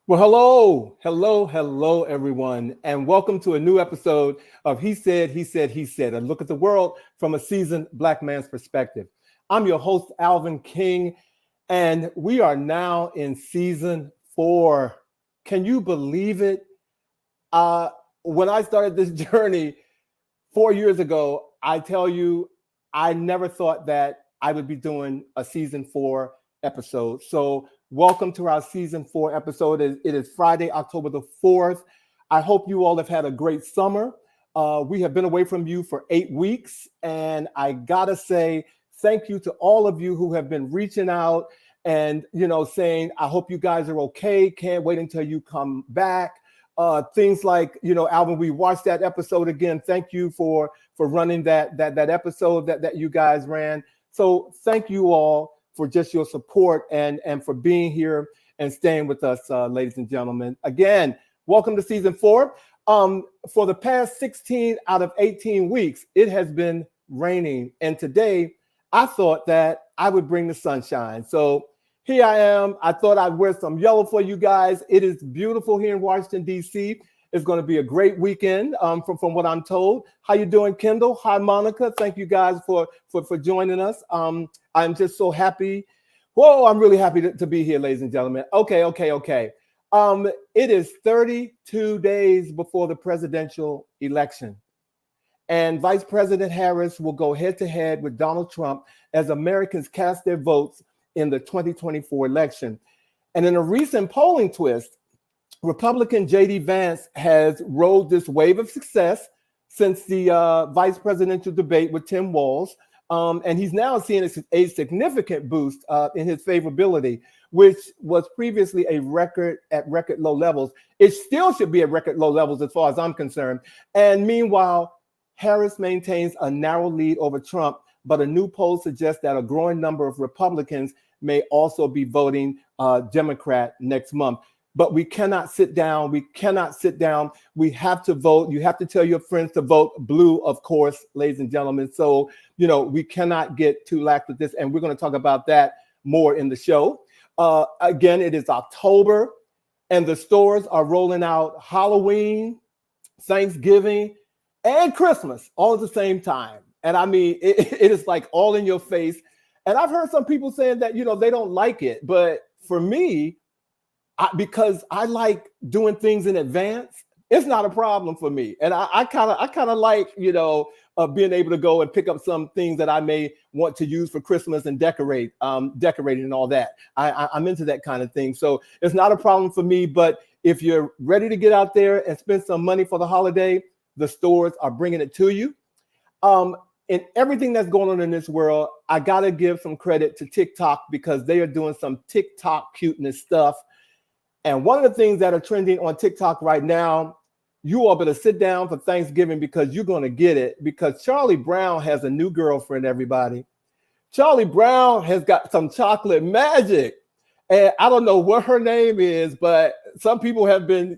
Well, hello, everyone, and welcome to a new episode of He Said, a look at the world from a seasoned Black man's perspective. I'm your host, Alvin King, and we are now in season 4. Can you believe it? Uh, when I started this journey 4 years ago, I tell you, I never thought that I would be doing a season 4 episode. So, welcome to our season 4 episode. It is Friday, October the 4th. I hope you all have had a great summer. We have been away from you for 8 weeks, and I gotta say thank you to all of you who have been reaching out and saying, I hope you guys are okay. Can't wait until you come back. Things like, Alvin, we watched that episode again. Thank you for running that episode that you guys ran. So thank you all for just your support and for being here and staying with us, ladies and gentlemen. Again, welcome to season 4. For the past 16 out of 18 weeks, it has been raining. And today I thought that I would bring the sunshine. So here I am. I thought I'd wear some yellow for you guys. It is beautiful here in Washington, D.C. It's going to be a great weekend from what I'm told. How you doing, Kendall? Hi, Monica. Thank you guys for joining us. I'm just so happy. Whoa, I'm really happy to be here, ladies and gentlemen. Okay. It is 32 days before the presidential election. And Vice President Harris will go head-to-head with Donald Trump as Americans cast their votes in the 2024 election. And in a recent polling twist, Republican J.D. Vance has rode this wave of success since the vice presidential debate with Tim Walz. And he's now seeing a significant boost in his favorability, which was previously at record low levels. It still should be at record low levels as far as I'm concerned. And meanwhile, Harris maintains a narrow lead over Trump, but a new poll suggests that a growing number of Republicans may also be voting Democrat next month. But we cannot sit down. We have to vote. You have to tell your friends to vote blue, of course, ladies and gentlemen. So, we cannot get too lax with this. And we're going to talk about that more in the show. Again, it is October and the stores are rolling out Halloween, Thanksgiving, and Christmas all at the same time. And I mean, it is like all in your face. And I've heard some people saying that, they don't like it. But for me, because I like doing things in advance, it's not a problem for me. And I kind of like, being able to go and pick up some things that I may want to use for Christmas and decorating and all that. I'm into that kind of thing. So it's not a problem for me. But if you're ready to get out there and spend some money for the holiday, the stores are bringing it to you. And everything that's going on in this world, I got to give some credit to TikTok because they are doing some TikTok cuteness stuff. And one of the things that are trending on TikTok right now, you all better sit down for Thanksgiving because you're going to get it. Because Charlie Brown has a new girlfriend, everybody. Charlie Brown has got some chocolate magic. And I don't know what her name is, but some people have been,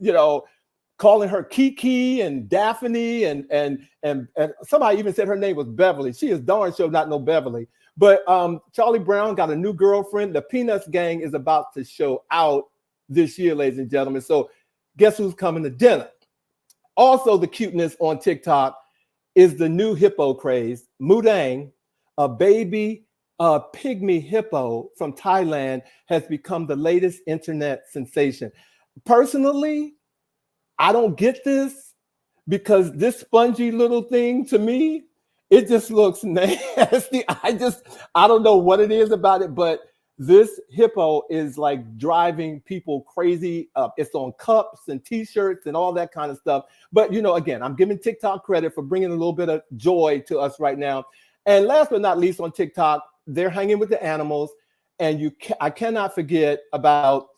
calling her Kiki and Daphne and somebody even said her name was Beverly. She is darn sure not no Beverly. But Charlie Brown got a new girlfriend. The Peanuts gang is about to show out this year, ladies and gentlemen. So guess who's coming to dinner? Also, the cuteness on TikTok is the new hippo craze. Mudang, a baby pygmy hippo from Thailand, has become the latest internet sensation. Personally, I don't get this because this spongy little thing, to me, it just looks nasty. I don't know what it is about it, but this hippo is like driving people crazy. It's on cups and T-shirts and all that kind of stuff. But, again, I'm giving TikTok credit for bringing a little bit of joy to us right now. And last but not least, on TikTok, they're hanging with the animals. And I cannot forget about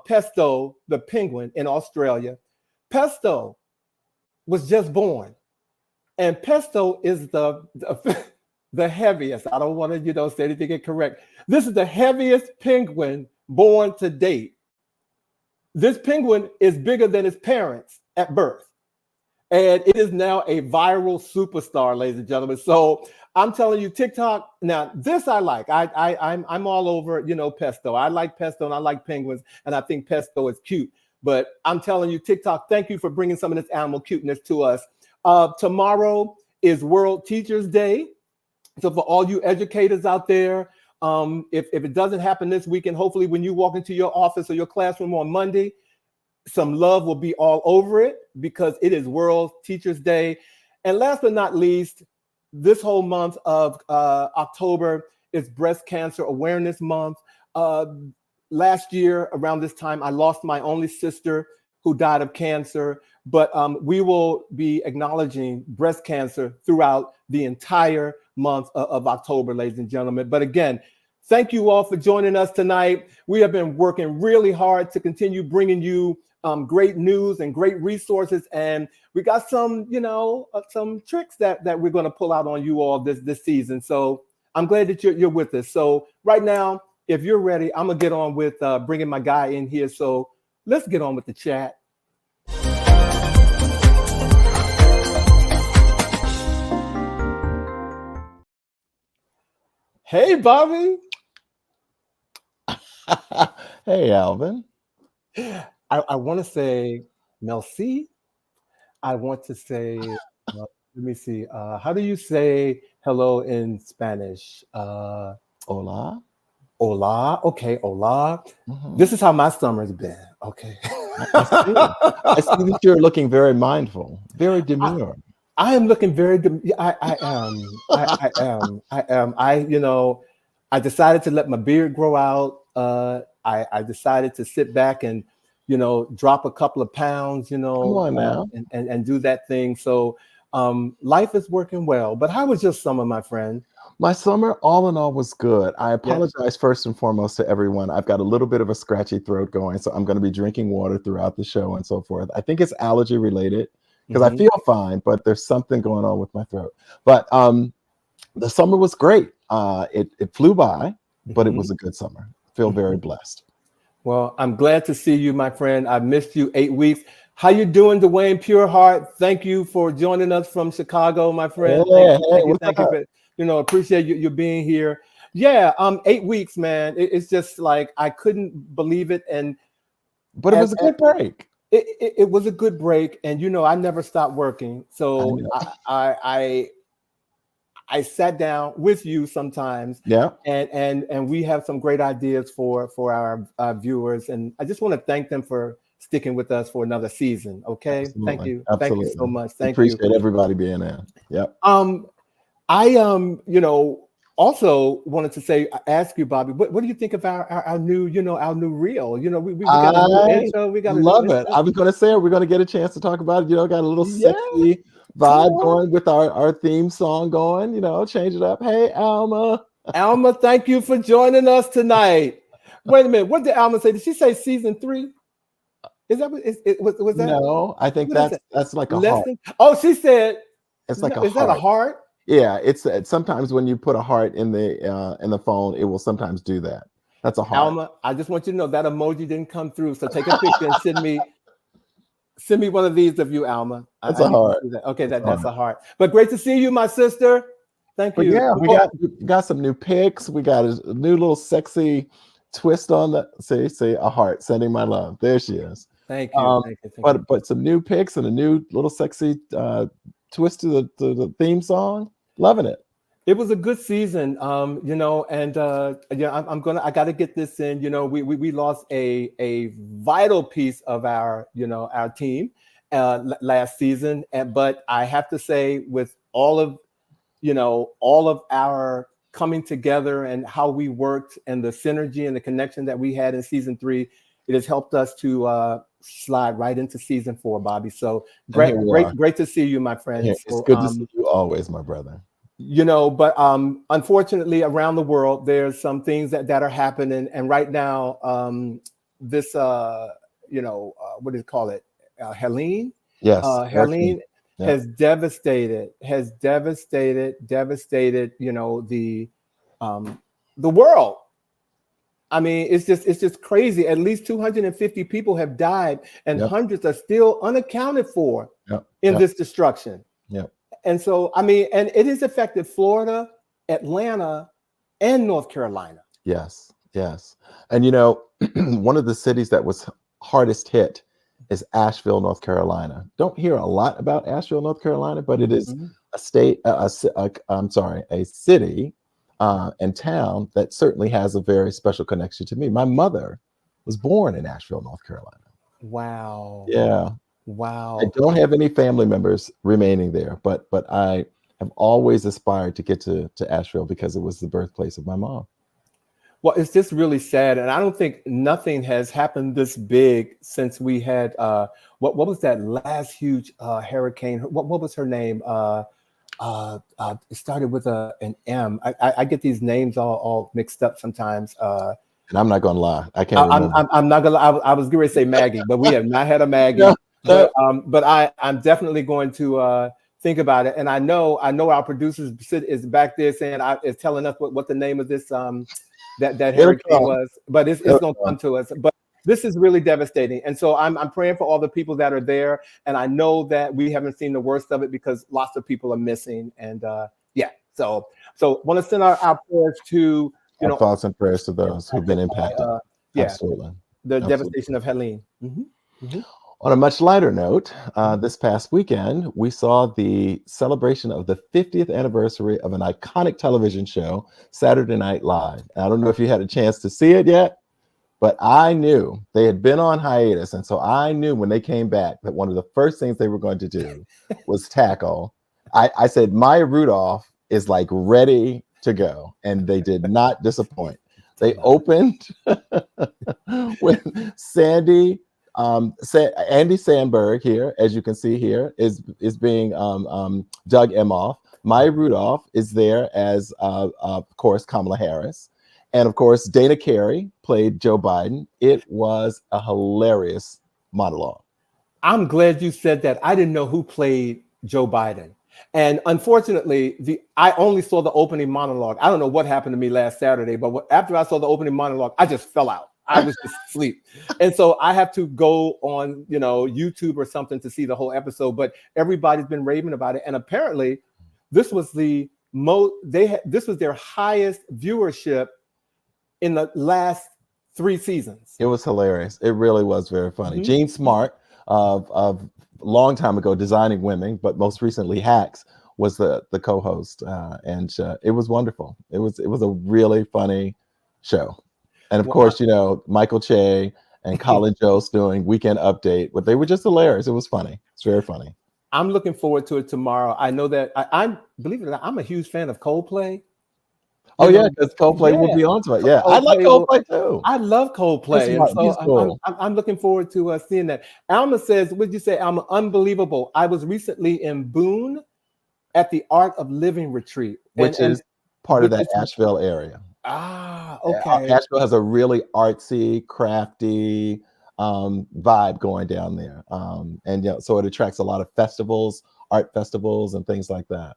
Pesto, the penguin in Australia. Pesto was just born. And Pesto is the heaviest. I don't want to, say anything incorrect. This is the heaviest penguin born to date. This penguin is bigger than his parents at birth. And it is now a viral superstar, ladies and gentlemen. So I'm telling you, TikTok. Now, this I like. I'm all over, Pesto. I like Pesto and I like penguins, and I think Pesto is cute. But I'm telling you, TikTok, thank you for bringing some of this animal cuteness to us. Tomorrow is World Teachers Day. So for all you educators out there, if it doesn't happen this weekend, hopefully when you walk into your office or your classroom on Monday, some love will be all over it because it is World Teachers Day. And last but not least, this whole month of October is Breast Cancer Awareness Month. Last year, around this time, I lost my only sister who died of cancer, but we will be acknowledging breast cancer throughout the entire month of October, ladies and gentlemen. But again, thank you all for joining us tonight. We have been working really hard to continue bringing you great news and great resources. And we got some, some tricks that we're going to pull out on you all this season. So I'm glad that you're with us. So right now, if you're ready, I'm going to get on with bringing my guy in here. So let's get on with the chat. Hey, Bobby. Hey, Alvin. I want to say merci. I want to say, let me see. How do you say hello in Spanish? Hola. Hola. Okay, hola. Mm-hmm. This is how my summer's been. Okay. I see that you're looking very mindful, very demure. I am looking very. I am. I decided to let my beard grow out. I decided to sit back and, drop a couple of pounds, Come on now. And do that thing. So life is working well. But how was your summer, my friend? My summer, all in all, was good. I apologize first and foremost to everyone. I've got a little bit of a scratchy throat going, so I'm going to be drinking water throughout the show and so forth. I think it's allergy related because I feel fine, but there's something going on with my throat. But the summer was great. It flew by, but it was a good summer. Feel very blessed. Well, I'm glad to see you, my friend. I missed you 8 weeks. How you doing, Dwayne Pureheart? Thank you for joining us from Chicago, my friend. Thank you for, appreciate you being here. Yeah, 8 weeks, man. It's just like I couldn't believe it. But it was a good break. It was a good break, and I never stopped working. So I sat down with you sometimes, and we have some great ideas for our viewers, and I just want to thank them for sticking with us for another season. Okay, Absolutely. Thank you, Absolutely. Thank you so much. Appreciate everybody being there. Yep. I also wanted to ask you, Bobby, what do you think of our new, our new reel? We got a new intro. We got love it. I was going to say, are we going to get a chance to talk about it? Got a little sexy vibe going with our theme song going. Change it up. Hey, Alma. Alma, thank you for joining us tonight. Wait a minute. What did Alma say? Did she say season 3? Is that was that? No, I think that's like a heart. Oh, she said it's like a heart. Is that a heart? Yeah, it's sometimes when you put a heart in the phone, it will sometimes do that. That's a heart. Alma, I just want you to know that emoji didn't come through. So take a picture and send me one of these of you, Alma. That's a heart. Okay, that's a heart. But great to see you, my sister. Thank you. Yeah, we got some new pics. We got a new little sexy twist on the say a heart. Sending my love. There she is. Thank you. Thank you. But some new pics and a new little sexy twist to the theme song. Loving it. It was a good season, and I got to get this in. We lost a vital piece of our team last season, but I have to say, with all of our coming together and how we worked and the synergy and the connection that we had in season 3, it has helped us to slide right into season 4, Bobby. So great to see you, my friend. It's good to see you always, my brother. But unfortunately, around the world, there's some things that are happening, and right now, this what do you call it? Helene. Yes, Helene has devastated. The world. I mean, it's just crazy. At least 250 people have died, and hundreds are still unaccounted for in this destruction. Yep. And so, I mean, and it has affected Florida, Atlanta, and North Carolina. Yes. And one of the cities that was hardest hit is Asheville, North Carolina. Don't hear a lot about Asheville, North Carolina, but it is Mhm. a state, I'm sorry, a city and town that certainly has a very special connection to me. My mother was born in Asheville, North Carolina. Wow. Yeah. I Wow. don't have any family members remaining there, but I have always aspired to get to Asheville because it was the birthplace of my mom. Well, it's just really sad, and I don't think nothing has happened this big since we had what was that last huge hurricane? What was her name? It started with an M. I get these names all mixed up sometimes. And I'm not gonna lie, I can't remember. I'm not gonna. I was going to say Maggie, but we have not had a No, Maggie. no. But I'm definitely going to think about it. And I know our producers is back there saying is telling us what the name of this that It'll hurricane come. was, but it's It'll going to come. come to us. But this is really devastating, and so I'm praying for all the people that are there. And I know that we haven't seen the worst of it because lots of people are missing. And yeah, so want to send our prayers to Our thoughts and prayers to those who've been by, impacted. yeah, Absolutely. the Absolutely. devastation of Helene. On a much lighter note, this past weekend, we saw the celebration of the 50th anniversary of an iconic television show, Saturday Night Live. I don't know if you had a chance to see it yet, but I knew they had been on hiatus. And so I knew when they came back that one of the first things they were going to do was tackle. I said, Maya Rudolph is like ready to go. And they did not disappoint. They opened with Andy Samberg here, as you can see here, is being Doug Emhoff. Maya Rudolph is there as, of course, Kamala Harris. And of course, Dana Carey played Joe Biden. It was a hilarious monologue. I'm glad you said that. I didn't know who played Joe Biden. And unfortunately, I only saw the opening monologue. I don't know what happened to me last Saturday, but after I saw the opening monologue, I just fell out. I was just asleep. And so I have to go on, YouTube or something to see the whole episode. But everybody's been raving about it. And apparently, this was this was their highest viewership in the last 3 seasons. It was hilarious. It really was very funny. Gene Smart of long time ago, Designing Women, but most recently Hacks, was the co-host, and it was wonderful. It was a really funny show, and of course, Michael Che and Colin Jost doing Weekend Update, but they were just hilarious. It was funny. It's very funny. I'm looking forward to it tomorrow. I know that I'm believe it or not, I'm a huge fan of Coldplay. Oh yeah, because Coldplay will be on to it. Yeah, I like Coldplay too. I love Coldplay, and so cool. I'm looking forward to seeing that. Alma says, "Would you say Alma? Unbelievable! I was recently in Boone at the Art of Living retreat, which is part of that Asheville area. Ah, okay. Asheville has a really artsy, crafty vibe going down there, and so it attracts a lot of festivals, art festivals, and things like that.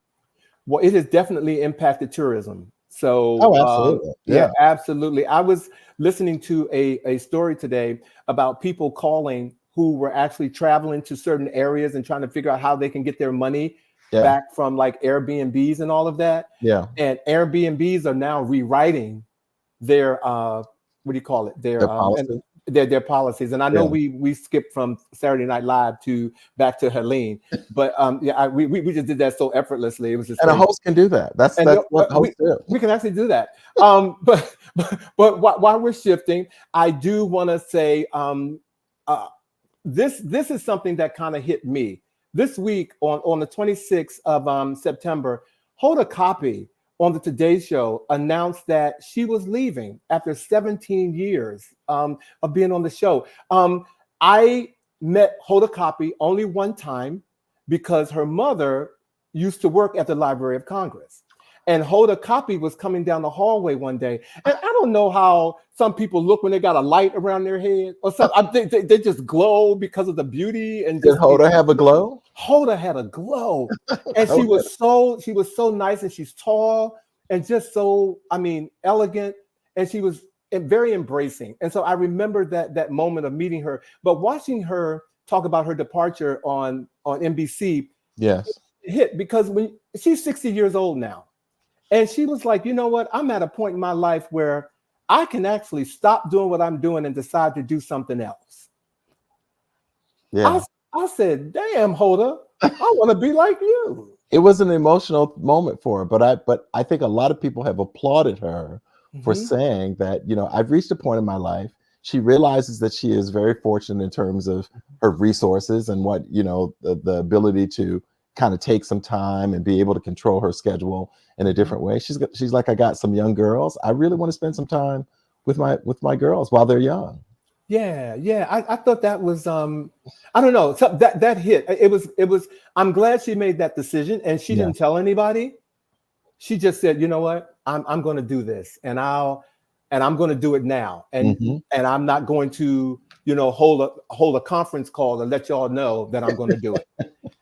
Well, it has definitely impacted tourism. So, absolutely. Yeah, absolutely. I was listening to a story today about people calling who were actually traveling to certain areas and trying to figure out how they can get their money back from like Airbnbs and all of that. Yeah. And Airbnbs are now rewriting their what do you call it? Their policies. Their policies. And I know we skipped from Saturday Night Live back to Helene, but we just did that so effortlessly. It was just a host can do that. That's what hosts do. We can actually do that. But while we're shifting, I do want to say this is something that kind of hit me this week on the 26th of September. Hoda Kotb on the Today Show announced that she was leaving after 17 years of being on the show. I met Hoda Kotb only one time because her mother used to work at the Library of Congress. And Hoda Kotb was coming down the hallway one day. And I don't know how some people look when they got a light around their head or something. They just glow because of the beauty. And did Hoda have a glow? Hoda had a glow. And she was so nice, and she's tall and just so, elegant. And she was very embracing. And so I remember that moment of meeting her. But watching her talk about her departure on NBC, yes, it hit because when she's 60 years old now. And she was like, you know what? I'm at a point in my life where I can actually stop doing what I'm doing and decide to do something else. Yeah. I said, damn, Hoda, I want to be like you. It was an emotional moment for her, but I think a lot of people have applauded her for Mm-hmm. saying that, I've reached a point in my life. She realizes that she is very fortunate in terms of her resources and what, the ability to kind of take some time and be able to control her schedule in a different way. She's like, I got some young girls. I really want to spend some time with my girls while they're young. Yeah. I thought that was I don't know. So that hit. It was I'm glad she made that decision and she Yeah. didn't tell anybody. She just said, you know what? I'm going to do this and I'm going to do it now. Mm-hmm. And I'm not going to, hold a conference call and let y'all know that I'm going to do it.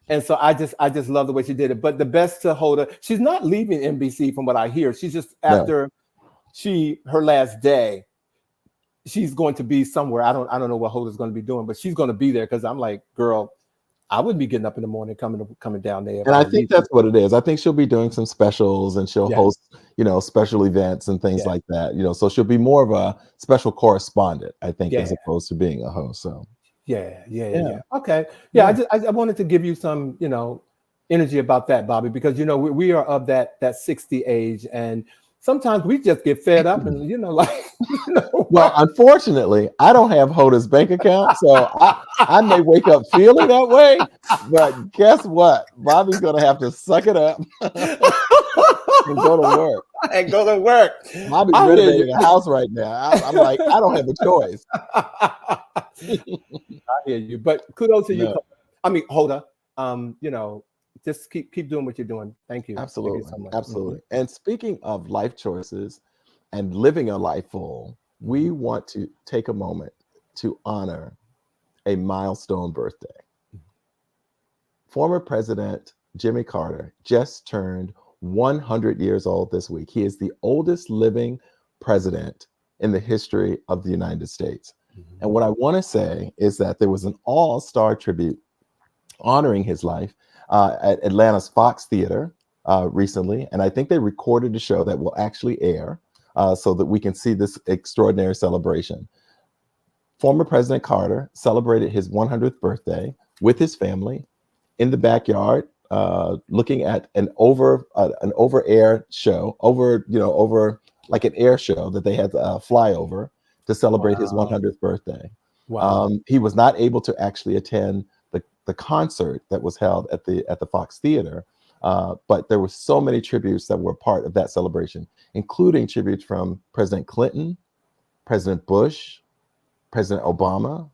And so I just love the way she did it. But the best to hold her, she's not leaving NBC from what I hear. She's just No. after her last day, she's going to be somewhere. I don't know what Hoda's going to be doing, but she's going to be there because I'm like, girl, I wouldn't be getting up in the morning coming down there if And I I were think you. that's what it is. I think she'll be doing some specials and she'll Yeah, host, special events and things yeah, like that. So she'll be more of a special correspondent, I think, as yeah, opposed to being a host. So yeah. Okay, yeah. yeah. I wanted to give you some energy about that, Bobby, because we are of that 60 age, and sometimes we just get fed up, and like Well, unfortunately, I don't have Hoda's bank account, so I may wake up feeling that way. But guess what? Bobby's gonna have to suck it up and go to work. and go to work. Bobby's I hear you. renovating a house right now. I'm like, I don't have a choice. I hear you, but kudos to you. No, I mean, Hoda, just keep doing what you're doing. Thank you. Thank you absolutely, so much. absolutely. And speaking of life choices and living a life full, we want to take a moment to honor a milestone birthday. Former President Jimmy Carter just turned 100 years old this week. He is the oldest living president in the history of the United States. And what I want to say is that there was an all-star tribute honoring his life at Atlanta's Fox Theater recently. And I think they recorded a show that will actually air so that we can see this extraordinary celebration. Former President Carter celebrated his 100th birthday with his family in the backyard, looking at an over air show, over like an air show that they had fly over to celebrate his 100th birthday. Wow. He was not able to actually attend the concert that was held at the Fox Theater, but there were so many tributes that were part of that celebration, including tributes from President Clinton, President Bush, President Obama,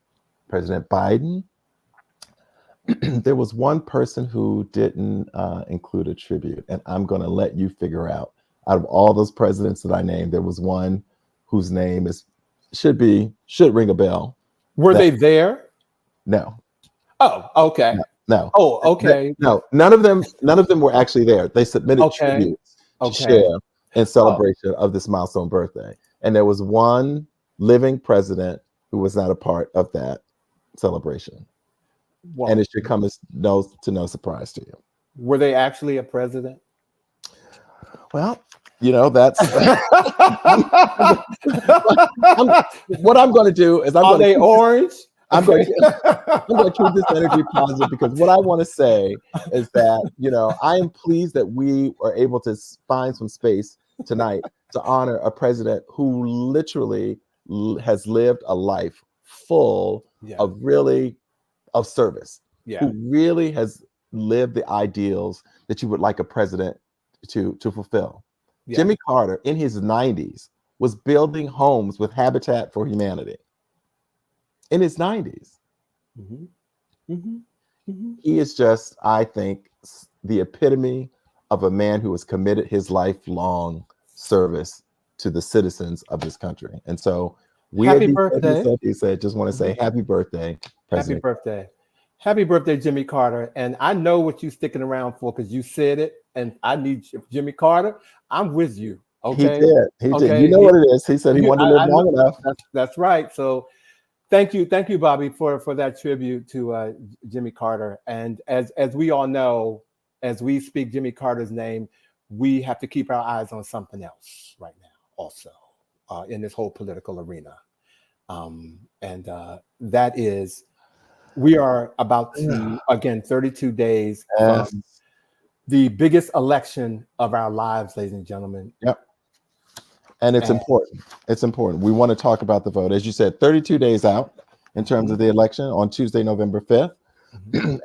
President Biden. There was one person who didn't include a tribute, and I'm going to let you figure out of all those presidents that I named, there was one whose name should ring a bell. Were they there? No. Oh, okay. No. Oh, okay. No, none of them were actually there. They submitted tributes to share in celebration of this milestone birthday. And there was one living president who was not a part of that celebration. Wow. And it should come as no surprise to you. Were they actually a president? Well, that's what I'm going to do is Are they orange? I'm going to keep this energy positive, because what I want to say is that, I am pleased that we are able to find some space tonight to honor a president who literally has lived a life full of service, who really has lived the ideals that you would like a president to fulfill. Yeah. Jimmy Carter, in his 90s, was building homes with Habitat for Humanity. In his 90s. He is just, I think, the epitome of a man who has committed his lifelong service to the citizens of this country. And so happy birthday. Just want to say happy birthday, President. Happy birthday. Happy birthday, Jimmy Carter. And I know what you're sticking around for, because you said it, and I need Jimmy Carter. I'm with you. Okay. He did. You know what it is. He said he wanted to live long enough. That's right. So thank you, Bobby, for that tribute to Jimmy Carter. And as we all know, as we speak Jimmy Carter's name, we have to keep our eyes on something else right now, also in this whole political arena, and that is We are about to, again, 32 days Yes. from the biggest election of our lives, ladies and gentlemen. Yep. And it's important. It's important. We want to talk about the vote. As you said, 32 days out in terms of the election on Tuesday, November 5th.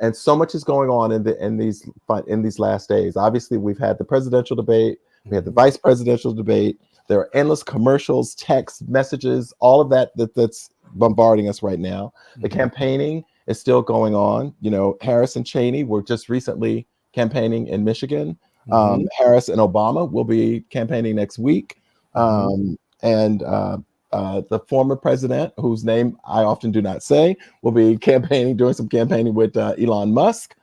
And so much is going on in these last days. Obviously, we've had the presidential debate, we had the vice presidential debate. There are endless commercials, texts, messages, all of that's bombarding us right now. The campaigning is still going on. You know, Harris and Cheney were just recently campaigning in Michigan. Harris and Obama will be campaigning next week. The former president, whose name I often do not say, will be doing some campaigning with Elon Musk.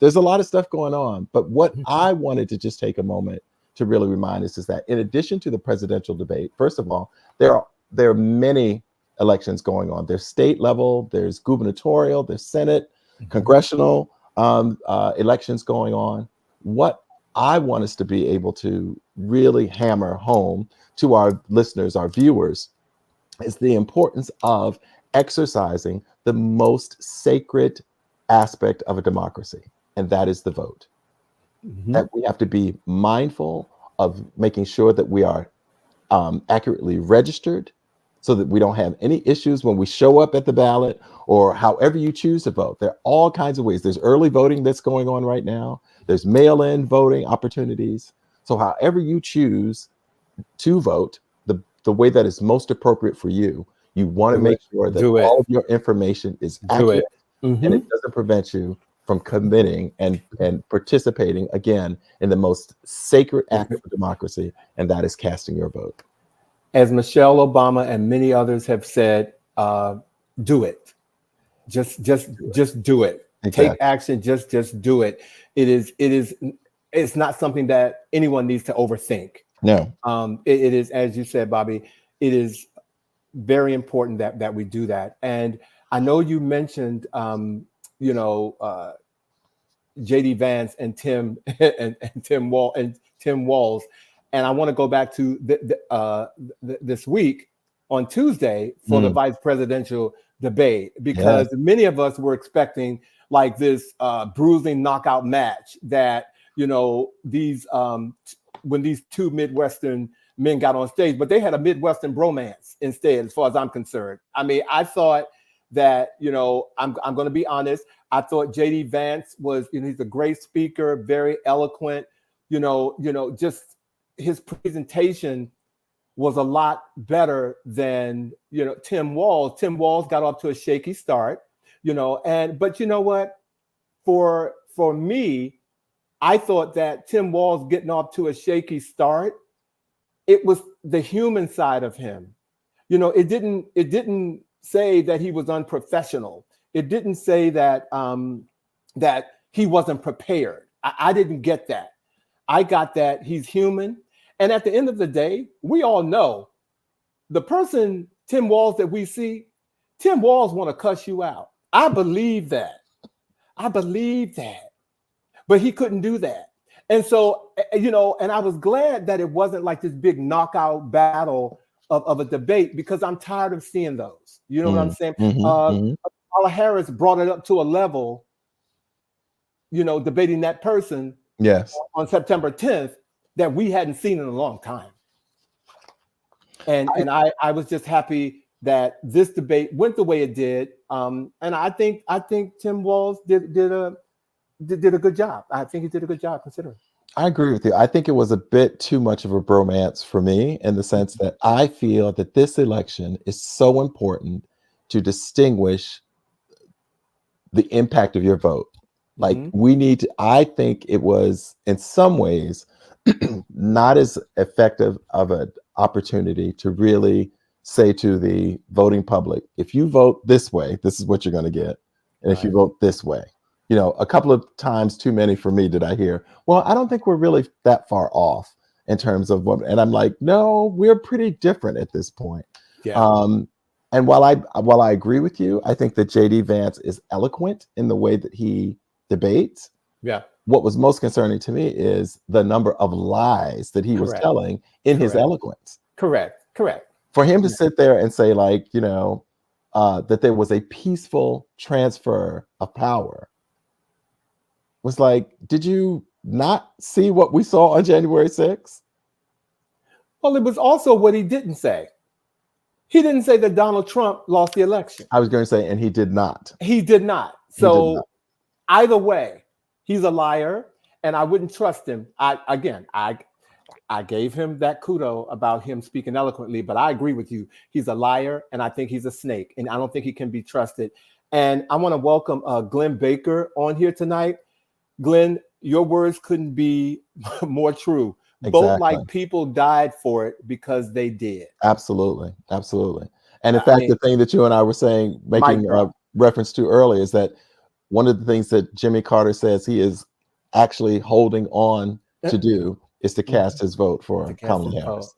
There's a lot of stuff going on. But what I wanted to just take a moment to really remind us is that in addition to the presidential debate, first of all, there are many elections going on. There's state level, there's gubernatorial, there's Senate, congressional elections going on. What I want us to be able to really hammer home to our listeners, our viewers, is the importance of exercising the most sacred aspect of a democracy, and that is the vote. That we have to be mindful of making sure that we are accurately registered so that we don't have any issues when we show up at the ballot or however you choose to vote. There are all kinds of ways. There's early voting that's going on right now. There's mail-in voting opportunities. So however you choose to vote, the way that is most appropriate for you, you want to make sure that all of your information is accurate and it doesn't prevent you from committing and participating again in the most sacred act of democracy, and that is casting your vote. As Michelle Obama and many others have said, do it. Just do it. Exactly. Take action. Just do it. It's not something that anyone needs to overthink. No. It is, as you said, Bobby, it is very important that we do that. And I know you mentioned JD Vance and Tim Walz, and I want to go back to this week on Tuesday for the vice presidential debate, because many of us were expecting like this bruising knockout match that these when these two Midwestern men got on stage, but they had a Midwestern bromance instead, as far as I'm concerned. I mean, I thought that, I'm going to be honest. I thought JD Vance was, he's a great speaker, very eloquent, just his presentation was a lot better than, Tim Walz. Tim Walz got off to a shaky start, but you know what? For me, I thought that Tim Walz getting off to a shaky start, it was the human side of him. It didn't say that he was unprofessional. It didn't say that that he wasn't prepared. I didn't get that. I got that he's human. And at the end of the day, we all know the person, Tim Walz, that we see, Tim Walz want to cuss you out. I believe that. But he couldn't do that. And so, and I was glad that it wasn't like this big knockout battle of a debate, because I'm tired of seeing those. You know what I'm saying? Kamala Harris brought it up to a level, debating that person on September 10th that we hadn't seen in a long time. And I was just happy that this debate went the way it did. And I think Tim Walz did a good job. I think he did a good job considering. I agree with you. I think it was a bit too much of a bromance for me, in the sense that I feel that this election is so important to distinguish the impact of your vote. Like I think it was in some ways not as effective of an opportunity to really say to the voting public, if you vote this way, this is what you're going to get. And if you vote this way, a couple of times too many for me did I hear, well, I don't think we're really that far off in terms of what, and I'm like, no, we're pretty different at this point. And while I agree with you, I think that JD Vance is eloquent in the way that he debates. What was most concerning to me is the number of lies that he was telling in his eloquence. Correct. For him to sit there and say, like, that there was a peaceful transfer of power was like, did you not see what we saw on January 6th? Well, it was also what he didn't say. He didn't say that Donald Trump lost the election. I was going to say, and he did not. He did not. So either way, he's a liar, and I wouldn't trust him. I gave him that kudo about him speaking eloquently, but I agree with you. He's a liar, and I think he's a snake, and I don't think he can be trusted. And I want to welcome Glenn Baker on here tonight. Glenn, your words couldn't be more true. Exactly. Vote like people died for it because they did. Absolutely. Absolutely. And in fact, the thing that you and I were saying, making a reference to earlier, is that one of the things that Jimmy Carter says he is actually holding on to do is to cast his vote for Kamala Harris.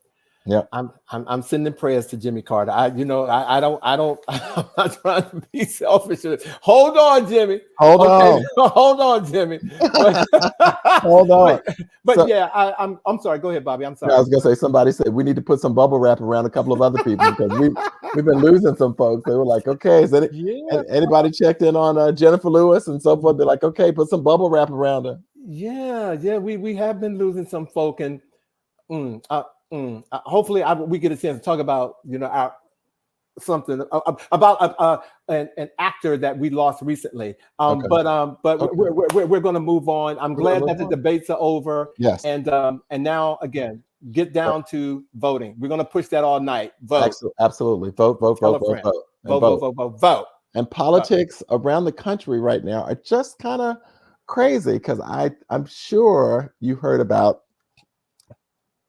Yeah, I'm sending prayers to Jimmy Carter. I'm not trying to be selfish. Hold on, Jimmy. Hold on, Jimmy. Hold on. But so, yeah, I'm sorry. Go ahead, Bobby. I'm sorry. I was gonna say, somebody said we need to put some bubble wrap around a couple of other people because we've been losing some folks. They were like, okay, is that anybody checked in on Jennifer Lewis and so forth? They're like, okay, put some bubble wrap around her. Yeah, we have been losing some folk, and hopefully we get a chance to talk about something about an actor that we lost recently. But we're going to move on. I'm glad that the debates are over. Yes. And now again, get down to voting. We're going to push that all night. Vote. Absolutely. Vote. And politics around the country right now are just kind of crazy because I'm sure you heard about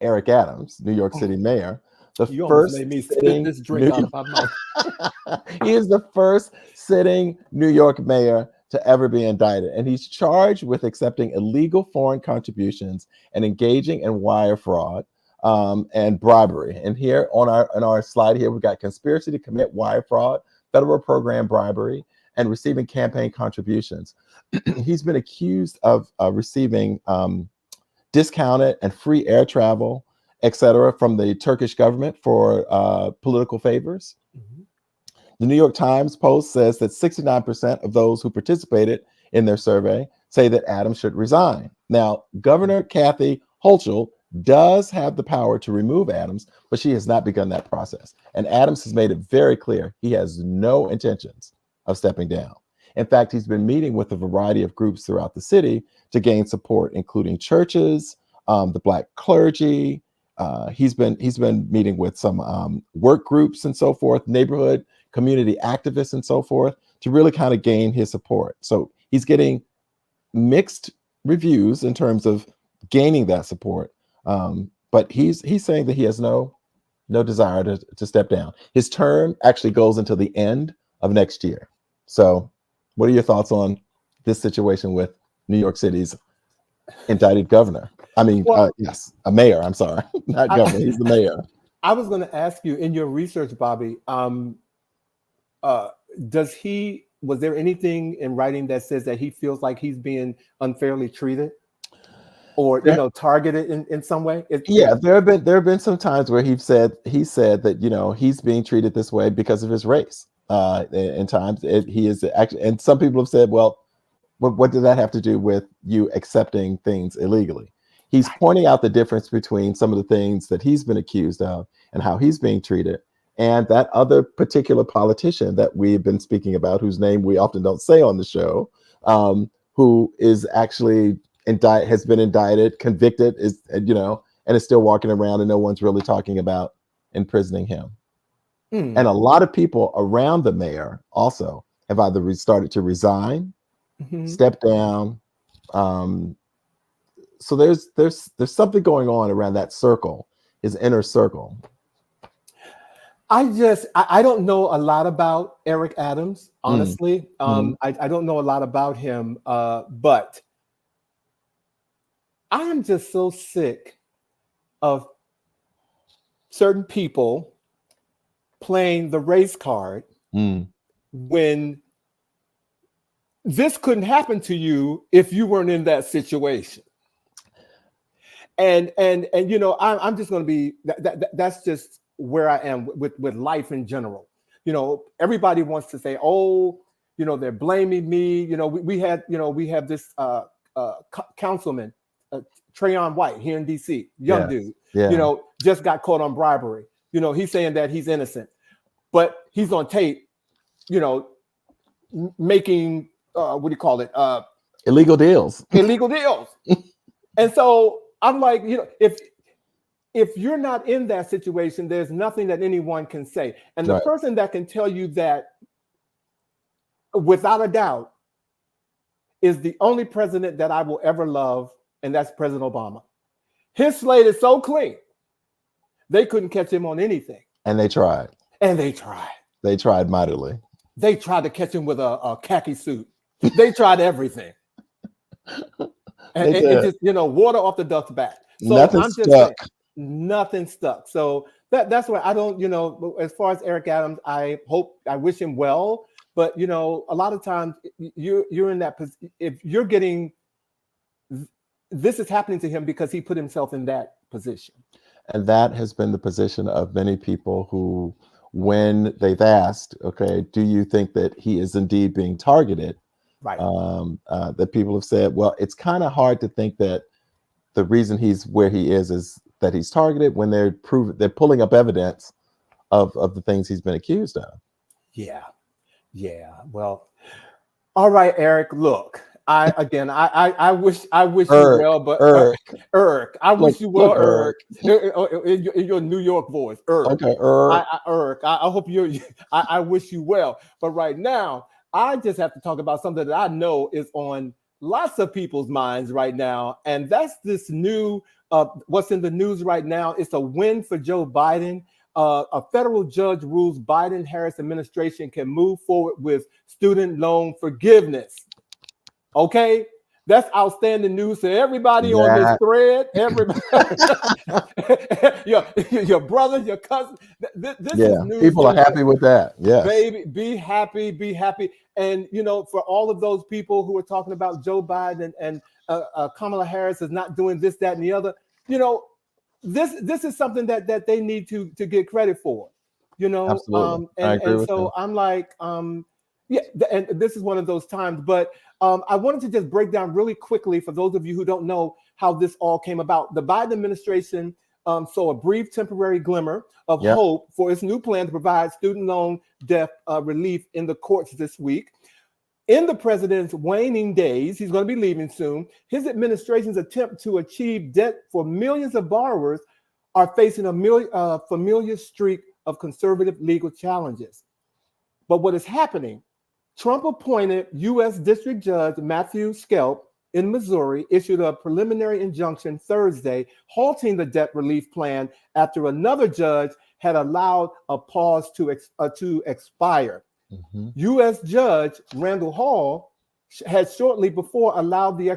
Eric Adams, New York City mayor. You first made me spit this drink out of my mouth. He is the first sitting New York mayor to ever be indicted, and he's charged with accepting illegal foreign contributions and engaging in wire fraud and bribery. And here on our slide here, we've got conspiracy to commit wire fraud, federal program bribery, and receiving campaign contributions. He's been accused of receiving discounted and free air travel, etc., from the Turkish government for political favors. Mm-hmm. The New York Times Post says that 69% of those who participated in their survey say that Adams should resign. Now, Governor Kathy Hochul does have the power to remove Adams, but she has not begun that process. And Adams has made it very clear he has no intentions of stepping down. In fact, he's been meeting with a variety of groups throughout the city to gain support, including churches, the Black clergy. He's been meeting with some work groups and so forth, neighborhood community activists and so forth, to really kind of gain his support. So he's getting mixed reviews in terms of gaining that support. But he's saying that he has no desire to step down. His term actually goes until the end of next year. So what are your thoughts on this situation with New York City's indicted governor? I mean, yes, a mayor. I'm sorry, not governor. He's the mayor. I was going to ask you in your research, Bobby, was there anything in writing that says that he feels like he's being unfairly treated or, targeted in some way? There have been some times where he said that, he's being treated this way because of his race. In times he is actually, and some people have said, well, what did that have to do with you accepting things illegally? He's pointing out the difference between some of the things that he's been accused of and how he's being treated, and that other particular politician that we've been speaking about, whose name we often don't say on the show, who is actually has been indicted, convicted, and is still walking around, and no one's really talking about imprisoning him. And a lot of people around the mayor also have either started to resign, step down. So there's something going on around that circle, his inner circle. I don't know a lot about Eric Adams, honestly. I don't know a lot about him, but I am just so sick of certain people playing the race card when this couldn't happen to you if you weren't in that situation. And I'm just going to be that's just where I am with life in general. everybody wants to say, oh, they're blaming me. We have this councilman, Trayon White here in DC, young dude, just got caught on bribery. He's saying that he's innocent, but he's on tape, making what do you call it? Illegal deals. And so I'm like, if you're not in that situation, there's nothing that anyone can say. And the person that can tell you that without a doubt is the only president that I will ever love, and that's President Obama. His slate is so clean, they couldn't catch him on anything. And they tried. They tried mightily. They tried to catch him with a khaki suit. They tried everything. And it just, water off the duck's back. So nothing I'm just stuck. saying, nothing stuck. So that's why I don't, as far as Eric Adams, I wish him well. But, a lot of times you're in that position. If you're getting, this is happening to him because he put himself in that position. And that has been the position of many people who, when they've asked, okay, do you think that he is indeed being targeted? Right. That people have said, well, it's kind of hard to think that the reason he's where he is that he's targeted when they're pulling up evidence of the things he's been accused of. Yeah. Well, all right, Eric. Look, I wish you well, but Eric, I wish you well, Eric. In your New York voice, Eric. Okay, Eric. I hope I wish you well, but right now, I just have to talk about something that I know is on lots of people's minds right now, and that's this new. What's in the news right now? It's a win for Joe Biden. A federal judge rules Biden-Harris administration can move forward with student loan forgiveness. Okay, that's outstanding news to everybody on this thread. Everybody, your brother, your cousin. This is news. People are happy with that. Yes, baby, be happy. And for all of those people who are talking about Joe Biden and Kamala Harris is not doing this, that, and the other, this is something that they need to get credit for. Absolutely. And so I'm like, and this is one of those times, but I wanted to just break down really quickly for those of you who don't know how this all came about. The Biden administration saw a brief temporary glimmer of hope for its new plan to provide student loan debt relief in the courts this week. In the president's waning days, he's going to be leaving soon. His administration's attempt to achieve debt for millions of borrowers are facing a familiar streak of conservative legal challenges. But what is happening? Trump appointed U.S. District Judge Matthew Skelp in Missouri issued a preliminary injunction Thursday, halting the debt relief plan after another judge had allowed a pause to expire. Mm-hmm. U.S. Judge Randall Hall had shortly before allowed the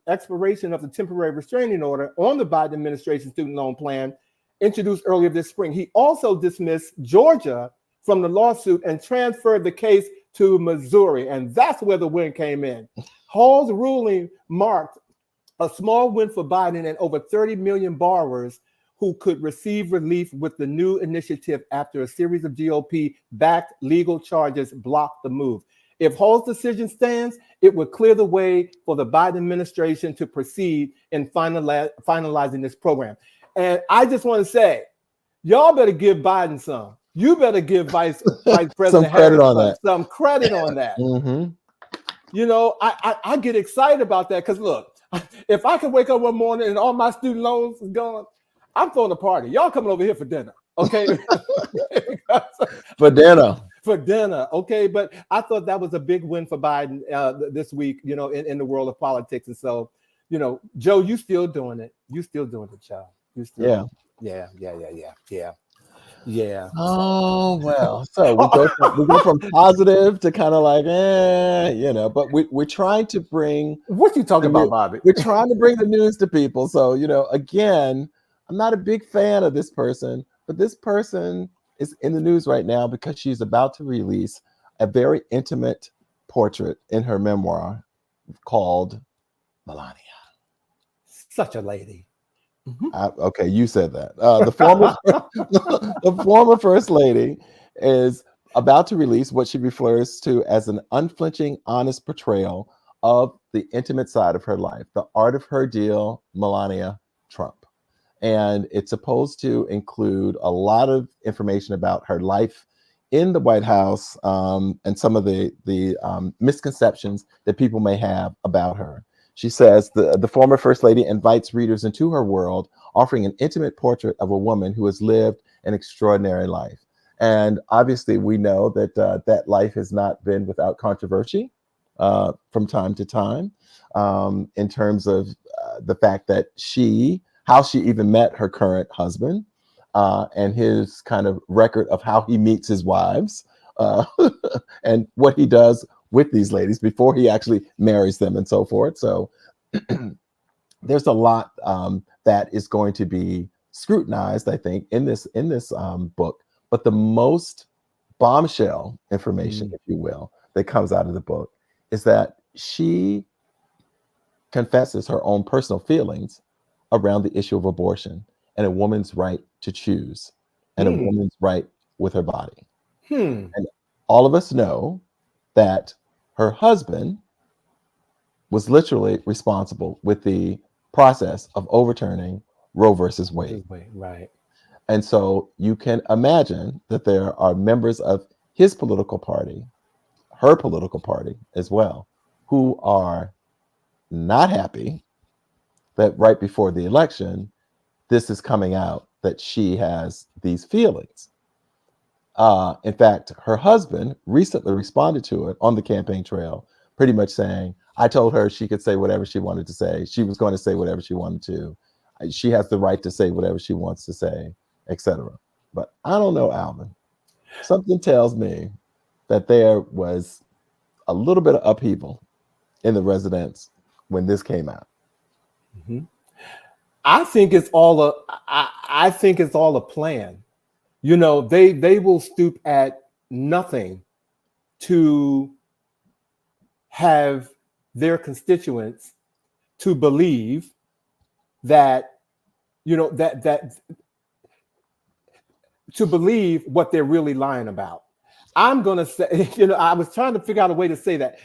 expiration of the temporary restraining order on the Biden administration student loan plan introduced earlier this spring. He also dismissed Georgia from the lawsuit and transferred the case to Missouri, and that's where the win came in. Hall's ruling marked a small win for Biden and over 30 million borrowers who could receive relief with the new initiative after a series of GOP-backed legal charges blocked the move. If Hall's decision stands, it would clear the way for the Biden administration to proceed in finalizing this program. And I just want to say, y'all better give Biden some. You better give Vice President some credit on that. Some credit on that. Mm-hmm. I get excited about that because look, if I can wake up one morning and all my student loans is gone, I'm throwing a party. Y'all coming over here for dinner, okay? For dinner, okay? But I thought that was a big win for Biden this week, in the world of politics. And so, Joe, you still doing it. You still doing it, Joe. You still Yeah. Oh, well. So we go from positive to kind of like, but we're trying to bring. What you talking about, Bobby? We're trying to bring the news to people. So, again, I'm not a big fan of this person, but this person is in the news right now because she's about to release a very intimate portrait in her memoir called Melania. Such a lady. Okay, you said that. The former first lady is about to release what she refers to as an unflinching, honest portrayal of the intimate side of her life, the art of her deal, Melania Trump. And it's supposed to include a lot of information about her life in the White House, and some of the misconceptions that people may have about her. She says the former First Lady invites readers into her world, offering an intimate portrait of a woman who has lived an extraordinary life. And obviously, we know that that life has not been without controversy from time to time, in terms of the fact that how she even met her current husband, and his kind of record of how he meets his wives, and what he does with these ladies before he actually marries them and so forth. So there's a lot that is going to be scrutinized, I think, in this book. But the most bombshell information, if you will, that comes out of the book is that she confesses her own personal feelings around the issue of abortion and a woman's right to choose and a woman's right with her body. And all of us know that her husband was literally responsible with the process of overturning Roe versus Wade. Right. And so you can imagine that there are members of his political party, her political party as well, who are not happy that right before the election, this is coming out that she has these feelings. In fact, her husband recently responded to it on the campaign trail, pretty much saying, I told her she could say whatever she wanted to say. She was going to say whatever she wanted to. She has the right to say whatever she wants to say, etc. But I don't know, Alvin. Something tells me that there was a little bit of upheaval in the residence when this came out. I think it's all a plan. You know, they will stoop at nothing to have their constituents to believe that, you know, that to believe what they're really lying about. I'm going to say, you know, I was trying to figure out a way to say that.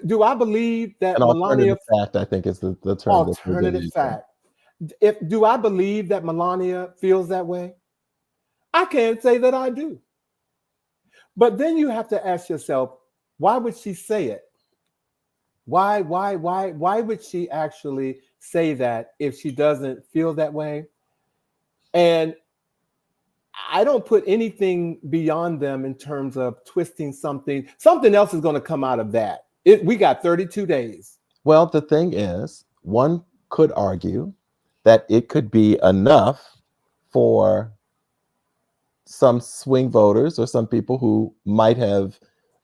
Do I believe that An Melania fact, I think, is the term. Alternative fact. Do I believe that Melania feels that way? I can't say that I do. But then you have to ask yourself, why would she say it? Why would she actually say that if she doesn't feel that way? And I don't put anything beyond them in terms of twisting something. Something else is going to come out of that. We got 32 days. Well, the thing is, one could argue that it could be enough for some swing voters or some people who might have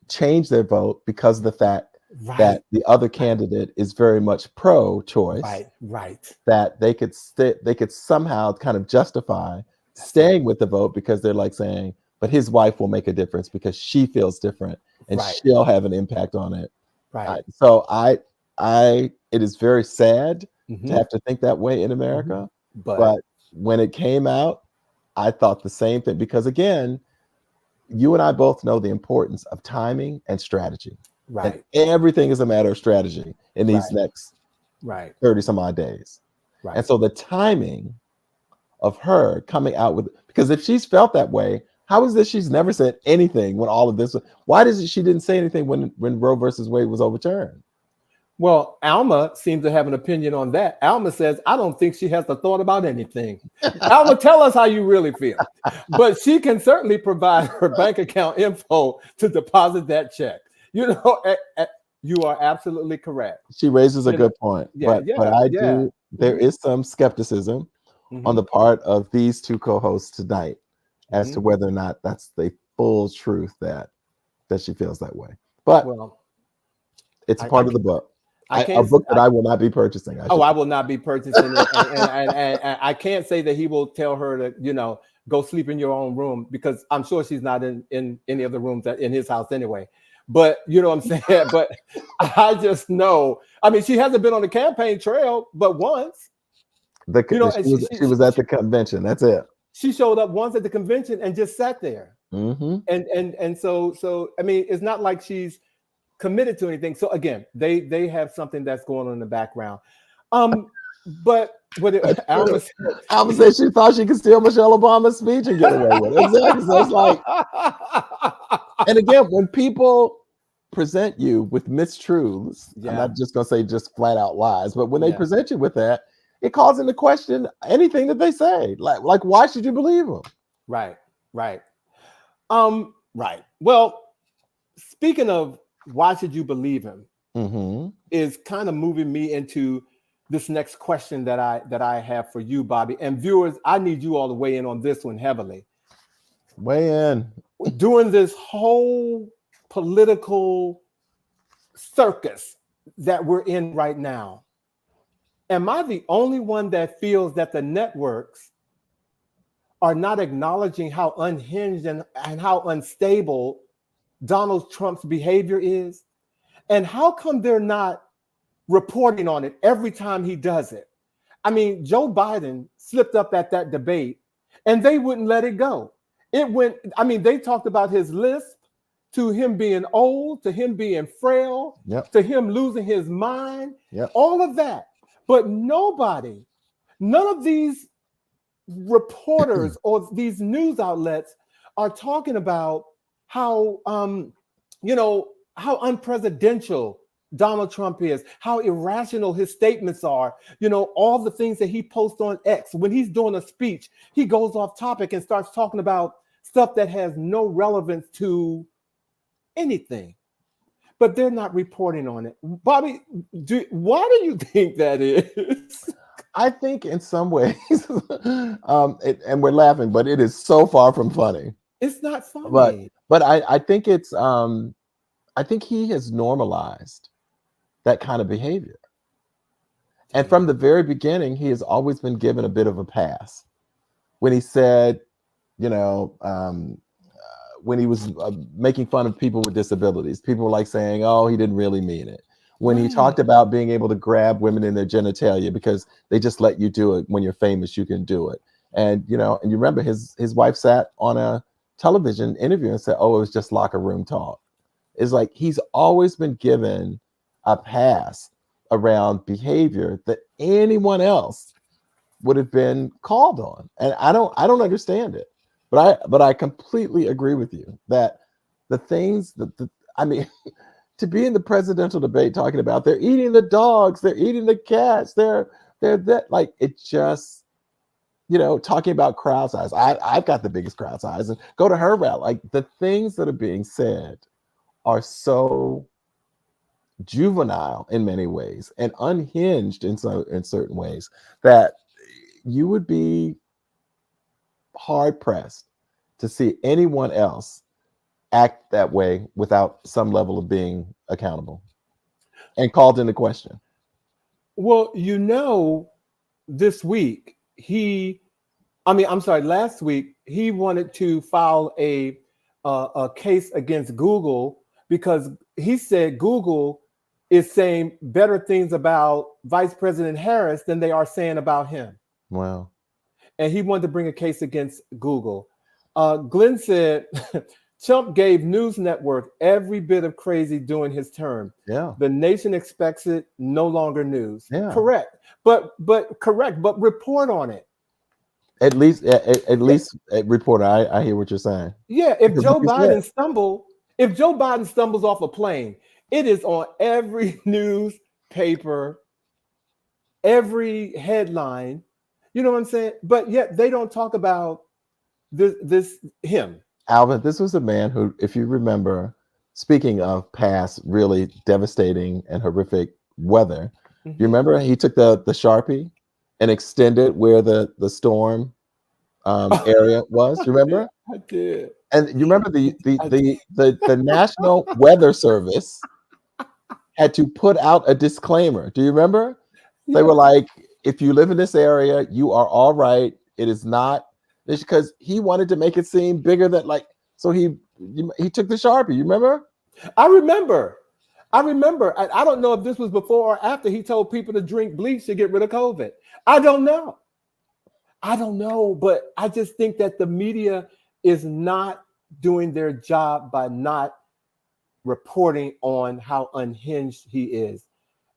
changed their vote because of the fact that the other candidate is very much pro-choice. Right. That they could somehow kind of justify staying with the vote because they're like saying, but his wife will make a difference because she feels different and she'll have an impact on it. Right. So it is very sad to have to think that way in America. But when it came out, I thought the same thing, because again, you and I both know the importance of timing and strategy. Right. And everything is a matter of strategy in these next 30 some odd days. Right. And so the timing of her coming out with, because if she's felt that way, how is this she's never said anything when all of this? Why she didn't say anything when Roe versus Wade was overturned? Well, Alma seems to have an opinion on that. Alma says, I don't think she has a thought about anything. Alma, tell us how you really feel. But she can certainly provide her bank account info to deposit that check. You know, you are absolutely correct. She raises a good point. But there is some skepticism on the part of these two co-hosts tonight as to whether or not that's the full truth that she feels that way. But it's part of the book. A book that I will not be purchasing. I will not be purchasing it. And I can't say that he will tell her to, you know, go sleep in your own room, because I'm sure she's not in any of the rooms in his house anyway. But you know what I'm saying? But I just know, I mean, she hasn't been on the campaign trail but once. She was at the convention. That's it. She showed up once at the convention and just sat there. Mm-hmm. And so I mean, it's not like she's committed to anything. So again, they have something that's going on in the background. But what Alvin said she thought she could steal Michelle Obama's speech and get away with it. Exactly. So it's like, and again, when people present you with mistruths, I'm not just gonna say just flat out lies, but when they present you with that, it calls into question anything that they say. Like why should you believe them? Right. Right. Well, speaking of why should you believe him, is kind of moving me into this next question that I have for you, Bobby. And viewers, I need you all to weigh in on this one heavily. Weigh in. During this whole political circus that we're in right now, am I the only one that feels that the networks are not acknowledging how unhinged and how unstable Donald Trump's behavior is? And how come they're not reporting on it every time he does it? I mean, Joe Biden slipped up at that debate and they wouldn't let it go. It went, I mean, they talked about his lisp, to him being old, to him being frail, to him losing his mind, all of that. But none of these reporters or these news outlets are talking about how, how unpresidential Donald Trump is, how irrational his statements are, all the things that he posts on X. When he's doing a speech, he goes off topic and starts talking about stuff that has no relevance to anything. But they're not reporting on it. Bobby, why do you think that is? I think in some ways, and we're laughing, but it is so far from funny. It's not funny. But I think it's, I think he has normalized that kind of behavior. And from the very beginning, he has always been given a bit of a pass. When he said, when he was making fun of people with disabilities, people were like saying, oh, he didn't really mean it. When he talked about being able to grab women in their genitalia because they just let you do it. When you're famous, you can do it. And, and you remember his wife sat on a television interview and said, oh, it was just locker room talk. It's like he's always been given a pass around behavior that anyone else would have been called on. And I don't understand it. But I completely agree with you that the things that to be in the presidential debate talking about they're eating the dogs, they're eating the cats, they're that, like, it just, talking about crowd size. I've got the biggest crowd size, and go to her rally. Like, the things that are being said are so juvenile in many ways and unhinged in certain ways that you would be hard pressed to see anyone else act that way without some level of being accountable and called into question. Well, this week last week he wanted to file a case against Google because he said Google is saying better things about Vice President Harris than they are saying about him. Wow. And he wanted to bring a case against Google. Glenn said Trump gave News Network every bit of crazy during his term. Yeah. The nation expects it, no longer news. Yeah. Correct. But report on it. At least report. I hear what you're saying. Yeah. If Joe Biden stumbles off a plane, it is on every newspaper, every headline. You know what I'm saying? But yet they don't talk about him. Alvin, this was a man who, if you remember, speaking of past really devastating and horrific weather, you remember he took the Sharpie and extended where the storm area was. You remember? I did. And you remember the National Weather Service had to put out a disclaimer. Do you remember? Yeah. They were like, if you live in this area, you are all right. It is not. It's because he wanted to make it seem bigger than, like, so he took the Sharpie. You remember? I remember. I don't know if this was before or after he told people to drink bleach to get rid of COVID. I don't know. I don't know, but I just think that the media is not doing their job by not reporting on how unhinged he is.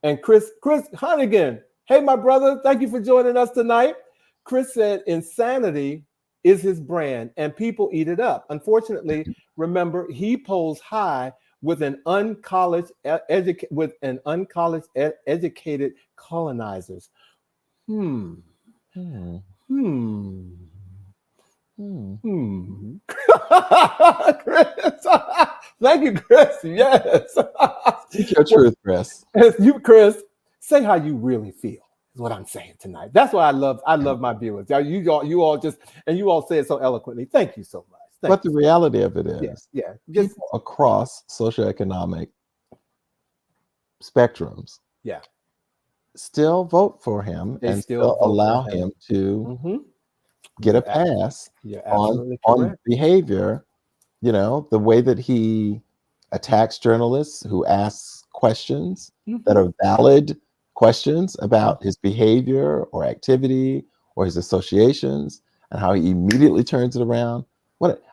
And Chris Hunnigan, hey, my brother, thank you for joining us tonight. Chris said insanity is his brand and people eat it up. Unfortunately, remember, he polls high with an uncollege educated colonizers. Hmm. Hmm. Hmm. Hmm. Hmm. Chris. Thank you, Chris. Yes. Speak your truth, Chris. You, Chris, say how you really feel. Is what I'm saying tonight. That's why I love my viewers. You all just, and you all say it so eloquently. Thank you so much. But the reality of it is, just people across socioeconomic spectrums, still vote for him and still allow him to get a pass on behavior. You know, the way that he attacks journalists who ask questions that are valid questions about his behavior or activity or his associations, and how he immediately turns it around.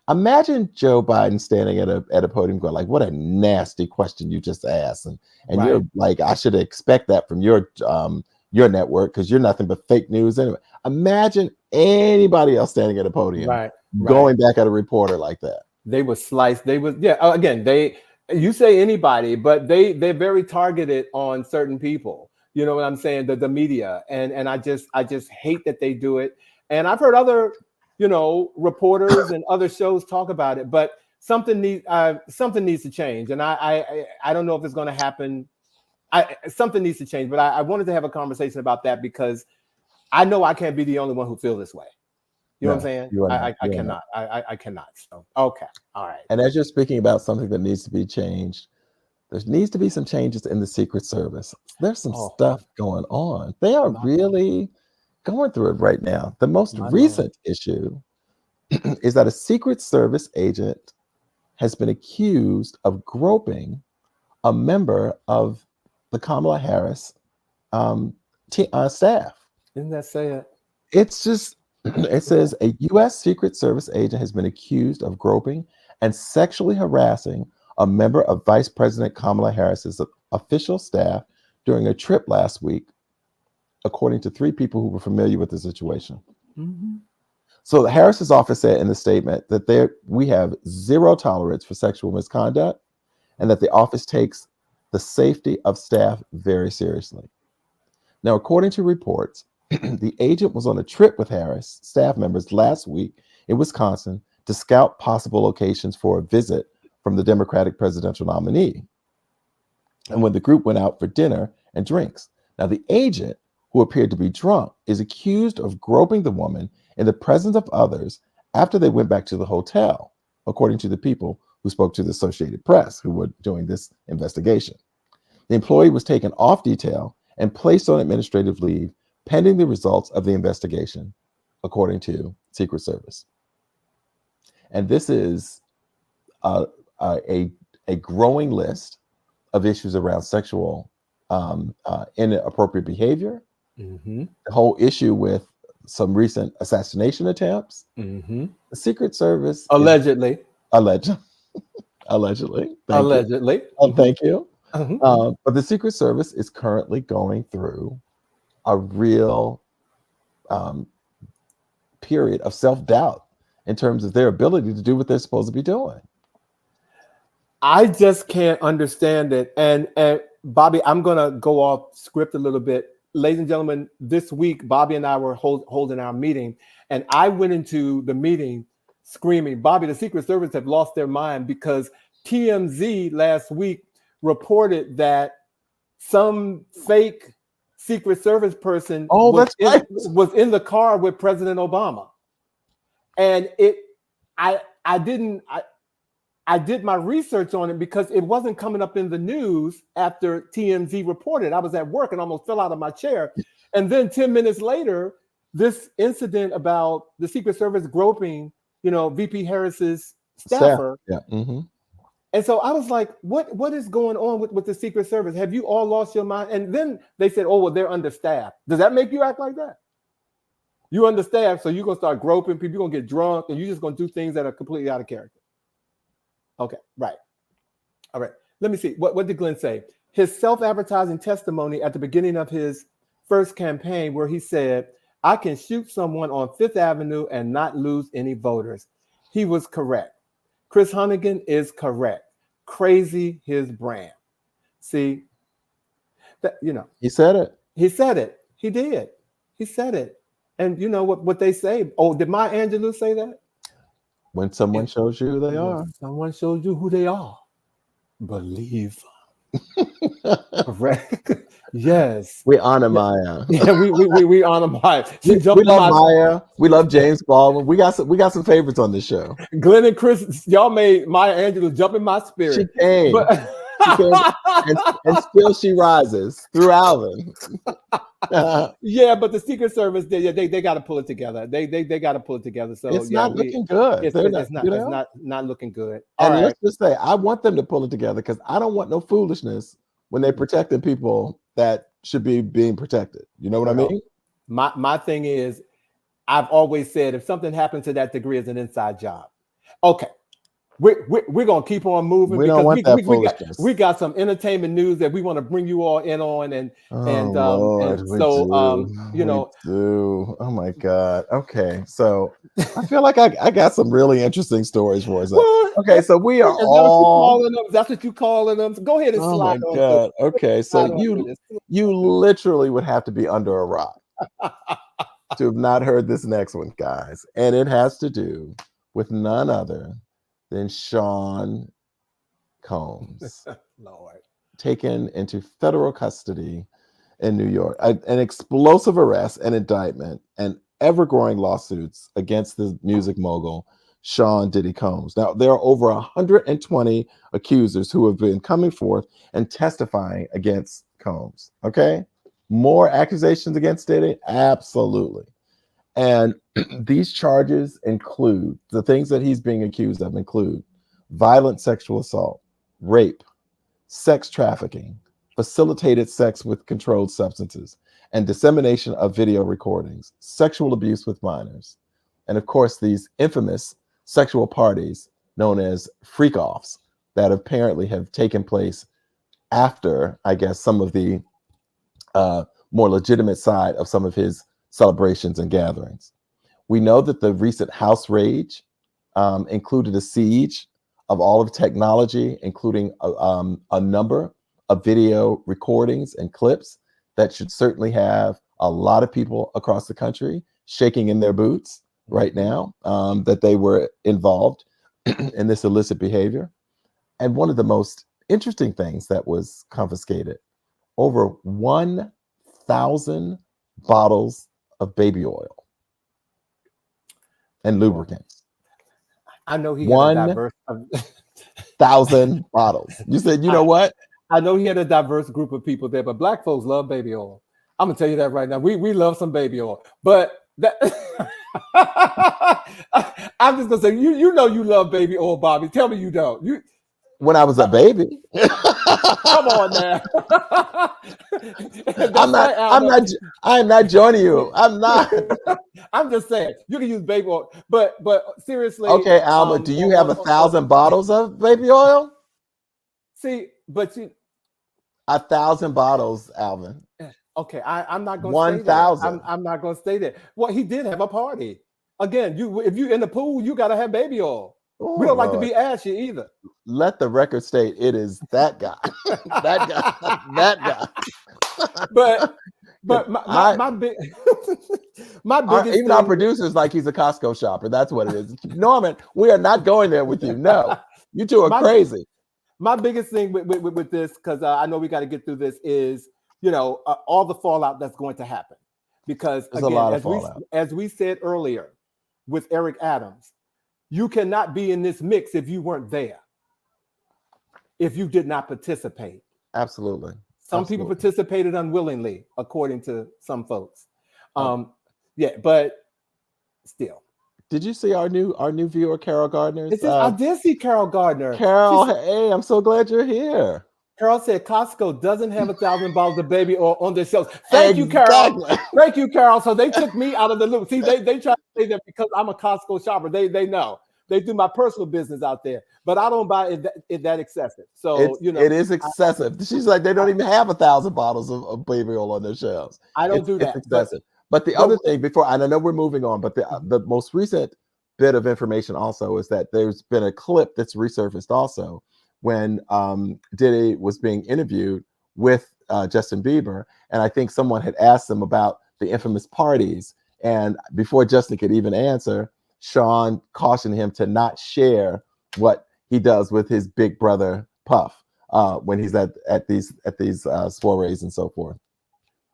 Imagine Joe Biden standing at a podium going like, "What a nasty question you just asked," and you're like, "I should expect that from your network because you're nothing but fake news anyway." Imagine anybody else standing at a podium going back at a reporter like that. They were sliced. They was again. You say anybody, but they're very targeted on certain people. You know what I'm saying? The media, and I just hate that they do it. And I've heard other, reporters and other shows talk about it, but something needs to change. And I don't know if it's going to happen. Something needs to change, but I wanted to have a conversation about that because I know I can't be the only one who feel this way. You know what I'm saying? I cannot. I cannot. So, okay. All right. And as you're speaking about something that needs to be changed, there needs to be some changes in the Secret Service. There's some stuff going on. They are really going through it right now. The most recent issue is that a Secret Service agent has been accused of groping a member of the Kamala Harris staff. Isn't that sad? It's just, it says a U.S. Secret Service agent has been accused of groping and sexually harassing a member of Vice President Kamala Harris's official staff during a trip last week, according to 3 people who were familiar with the situation. So the Harris's office said in the statement that we have zero tolerance for sexual misconduct and that the office takes the safety of staff very seriously. Now, according to reports, the agent was on a trip with Harris staff members last week in Wisconsin to scout possible locations for a visit from the Democratic presidential nominee. And when the group went out for dinner and drinks, now the agent, who appeared to be drunk, is accused of groping the woman in the presence of others after they went back to the hotel, according to the people who spoke to the Associated Press, who were doing this investigation. The employee was taken off detail and placed on administrative leave pending the results of the investigation, according to Secret Service. And this is a growing list of issues around sexual inappropriate behavior, the whole issue with some recent assassination attempts. The Secret Service allegedly. Thank you. But the Secret Service is currently going through a real period of self-doubt in terms of their ability to do what they're supposed to be doing. I just can't understand it. And Bobby, I'm going to go off script a little bit. Ladies and gentlemen, this week, Bobby and I were holding our meeting, and I went into the meeting screaming, Bobby, the Secret Service have lost their mind because TMZ last week reported that some fake Secret Service person was in the car with President Obama. And I did my research on it because it wasn't coming up in the news after TMZ reported. I was at work and almost fell out of my chair. And then 10 minutes later, this incident about the Secret Service groping, VP Harris's staffer. And so I was like, what is going on with the Secret Service? Have you all lost your mind? And then they said, oh, well, they're understaffed. Does that make you act like that? You understand? So you're gonna start groping people. You're gonna get drunk, and you're just gonna do things that are completely out of character. Okay, right. All right. Let me see. What did Glenn say? His self-advertising testimony at the beginning of his first campaign, where he said, "I can shoot someone on Fifth Avenue and not lose any voters." He was correct. Chris Hunnigan is correct. Crazy his brand. See, that he said it. He said it. He did. He said it. And you know what they say? Oh, did Maya Angelou say that? When someone shows you who they are. Someone shows you who they are. Believe. Correct. Yes. We honor Maya. Yeah, we honor Maya. We love Maya. We love James Baldwin. We got some favorites on this show. Glenn and Chris, y'all made Maya Angelou jump in my spirit. She came. And still she rises through Alvin. Yeah, but the Secret Service, they got to pull it together. They got to pull it together. So it's not looking good. It's not looking good. And let's just say, I want them to pull it together because I don't want no foolishness when they're protecting people that should be being protected. You know what I mean? My thing is, I've always said, if something happens to that degree, it's an inside job. Okay. We're gonna keep on moving. We don't want that foolishness. We got some entertainment news that we want to bring you all in on, Oh my God. Okay, so I feel like I got some really interesting stories for us. Okay, so we are all. That's what you calling them. So go ahead and slide. Oh my God. Okay, so you literally would have to be under a rock to have not heard this next one, guys, and it has to do with none other than Sean Combs, Lord, taken into federal custody in New York. An explosive arrest and indictment and ever-growing lawsuits against the music mogul, Sean Diddy Combs. Now, there are over 120 accusers who have been coming forth and testifying against Combs, okay? More accusations against Diddy? Absolutely. And these charges include, the things that he's being accused of include violent sexual assault, rape, sex trafficking, facilitated sex with controlled substances, and dissemination of video recordings, sexual abuse with minors, and of course, these infamous sexual parties known as freak-offs that apparently have taken place after, I guess, some of the more legitimate side of some of his celebrations and gatherings. We know that the recent house rage included a siege of all of technology, including a number of video recordings and clips that should certainly have a lot of people across the country shaking in their boots right now, that they were involved in this illicit behavior. And one of the most interesting things that was confiscated, over 1,000 bottles of baby oil and lubricants. I know he had a diverse 1,000 bottles. You said, you know what? I know he had a diverse group of people there, but Black folks love baby oil. I'm gonna tell you that right now. We love some baby oil, but that I'm just gonna say, you know you love baby oil, Bobby. Tell me you don't. When I was a baby. Come on now. I'm not joining you. I'm not. I'm just saying you can use baby oil, but seriously. Okay, Alma, do you have 1,000 bottles of baby oil? See, but 1,000 bottles, Alvin. Okay, I'm not going to 1,000. I'm not going to stay there. Well, he did have a party. Again, if you in the pool, you got to have baby oil. Oh, we don't like to be ashy either. Let the record state it is that guy. that guy. But my big biggest even our producer's like he's a Costco shopper. That's what it is. Norman, we are not going there with you. No, you two are crazy. My biggest thing with this, because I know we got to get through this, is all the fallout that's going to happen. Because there's a lot of fallout. As we said earlier with Eric Adams, you cannot be in this mix if you weren't there, if you did not participate. Absolutely. Some people participated unwillingly, according to some folks. Yeah, but still. Did you see our new viewer, Carol Gardner? I did see Carol Gardner. Carol, hey, I'm so glad you're here. Carol said Costco doesn't have 1,000 bottles of baby oil on their shelves. Thank you, Carol. Thank you, Carol. So they took me out of the loop. See, they try to say that because I'm a Costco shopper. They know. They do my personal business out there, but I don't buy it that excessive. So it is excessive. She's like, they don't even have 1,000 bottles of baby oil on their shelves. I don't do that. It's excessive. But the other thing, before, and I know we're moving on, but the most recent bit of information also is that there's been a clip that's resurfaced also when Diddy was being interviewed with Justin Bieber, and I think someone had asked him about the infamous parties, and before Justin could even answer, Sean cautioned him to not share what he does with his big brother Puff when he's at these soirees and so forth.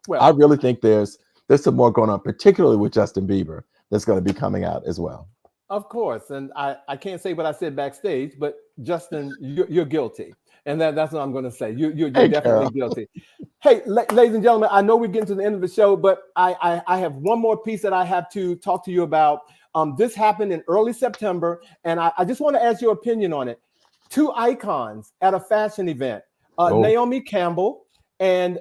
Well, I really think there's some more going on, particularly with Justin Bieber, that's going to be coming out as well. Of course, and I can't say what I said backstage, but Justin, you're guilty, and that's what I'm going to say. You're definitely guilty. Hey, ladies and gentlemen, I know we're getting to the end of the show, but I have one more piece that I have to talk to you about. This happened in early September, and I just want to ask your opinion on it. Two icons at a fashion event, Naomi Campbell, and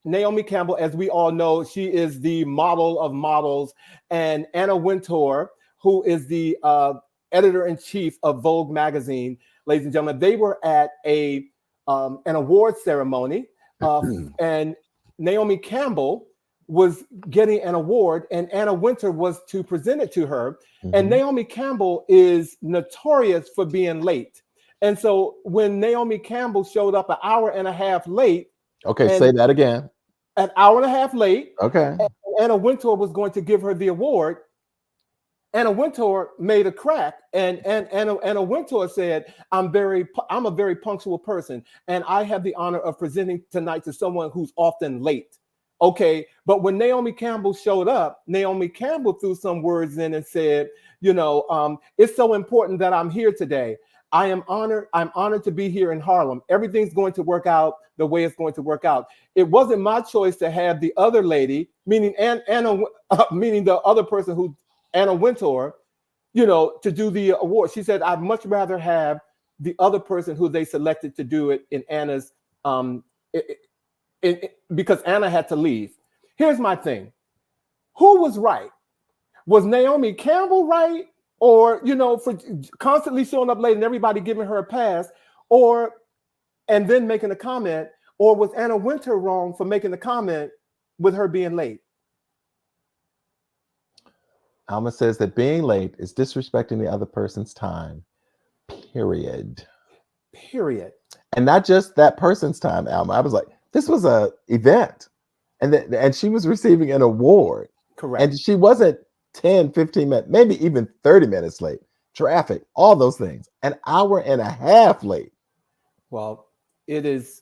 Naomi Campbell, as we all know, she is the model of models, and Anna Wintour, who is the editor-in-chief of Vogue magazine. Ladies and gentlemen, they were at an award ceremony, and Naomi Campbell was getting an award, and Anna Wintour was to present it to her. And Naomi Campbell is notorious for being late. And so when Naomi Campbell showed up an hour and a half late. Okay, say that again. An hour and a half late. Okay. Anna Wintour was going to give her the award. Anna Wintour made a crack, and Anna Wintour said, I'm a very punctual person, and I have the honor of presenting tonight to someone who's often late. Okay, but when Naomi Campbell showed up, Naomi Campbell threw some words in and said, it's so important that I'm here today. I'm honored to be here in Harlem. Everything's going to work out the way it's going to work out. It wasn't my choice to have the other lady, meaning meaning the other person who Anna Wintour, to do the award. She said, I'd much rather have the other person who they selected to do it in Anna's, because Anna had to leave. Here's my thing. Who was right? Was Naomi Campbell right? Or, for constantly showing up late and everybody giving her a pass, and then making a comment? Or was Anna Wintour wrong for making the comment with her being late? Alma says that being late is disrespecting the other person's time, period. And not just that person's time, Alma. I was like, this was a event, and she was receiving an award. Correct. And she wasn't 10, 15 minutes, maybe even 30 minutes late. Traffic, all those things. An hour and a half late. Well, it is.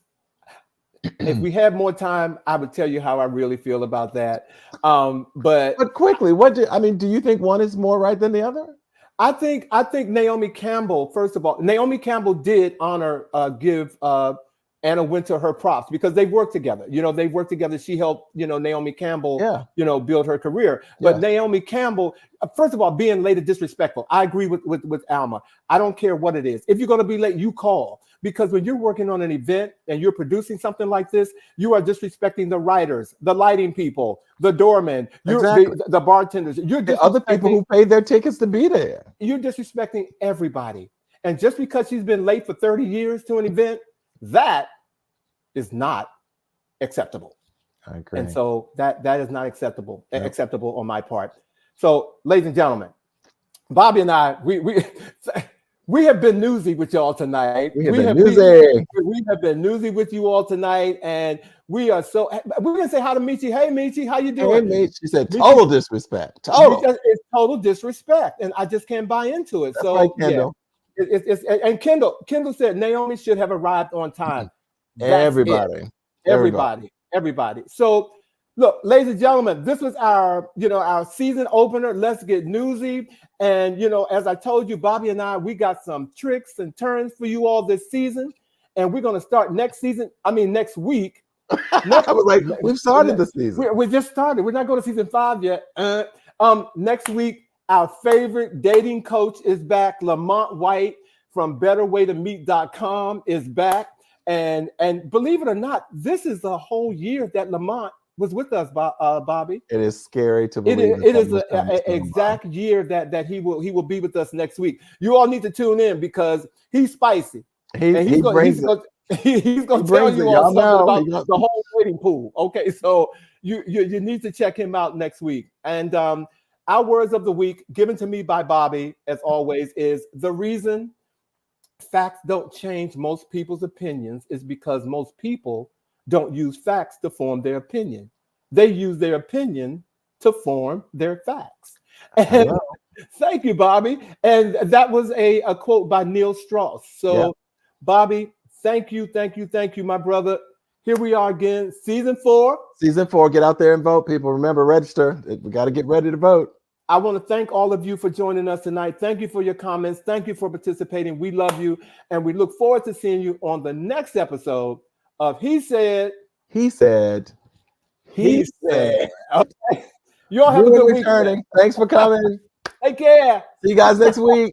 If we had more time, I would tell you how I really feel about that. But quickly, do you think one is more right than the other? I think Naomi Campbell, first of all, Naomi Campbell did give Anna Wintour her props because they worked together. They worked together. She helped, Naomi Campbell, build her career. But Naomi Campbell, first of all, being late is disrespectful. I agree with Alma. I don't care what it is. If you're going to be late, you call. Because when you're working on an event and you're producing something like this, you are disrespecting the writers, the lighting people, the doormen, the bartenders. You're the other people who paid their tickets to be there. You're disrespecting everybody. And just because she's been late for 30 years to an event, that is not acceptable. I agree. And so that is not acceptable on my part. So, ladies and gentlemen, Bobby and I, we have been newsy with y'all tonight. We have been newsy with you all tonight, and we're gonna say hi to Michi. Hey, Michi, how you doing? Hey, Michi. She said total disrespect. It's total disrespect, and I just can't buy into it. That's right, Kendall. And Kendall said Naomi should have arrived on time. Everybody. So look, ladies and gentlemen, this was our season opener. Let's get newsy. And as I told you, Bobby and I, we got some tricks and turns for you all this season. And we're gonna start next week. I was like, we've started the season. We just started. We're not going to season 5 yet. Next week, our favorite dating coach is back. Lamont White from BetterWayToMeet.com is back. And believe it or not, this is the whole year that Lamont was with us, Bobby. It is scary to believe. It is an exact year that he will be with us next week. You all need to tune in because he's spicy. He's going to tell you all something about the whole dating pool. Okay, so you need to check him out next week. And our words of the week given to me by Bobby, as always, is the reason facts don't change most people's opinions is because most people don't use facts to form their opinion. They use their opinion to form their facts. And thank you, Bobby. And that was a quote by Neil Strauss. So, Bobby, thank you, my brother. Here we are again, season 4. Season 4. Get out there and vote, people. Remember, register. We got to get ready to vote. I want to thank all of you for joining us tonight. Thank you for your comments. Thank you for participating. We love you. And we look forward to seeing you on the next episode of He Said. He said. He said. Okay. You all have a good week. Thanks for coming. Take care. See you guys next week.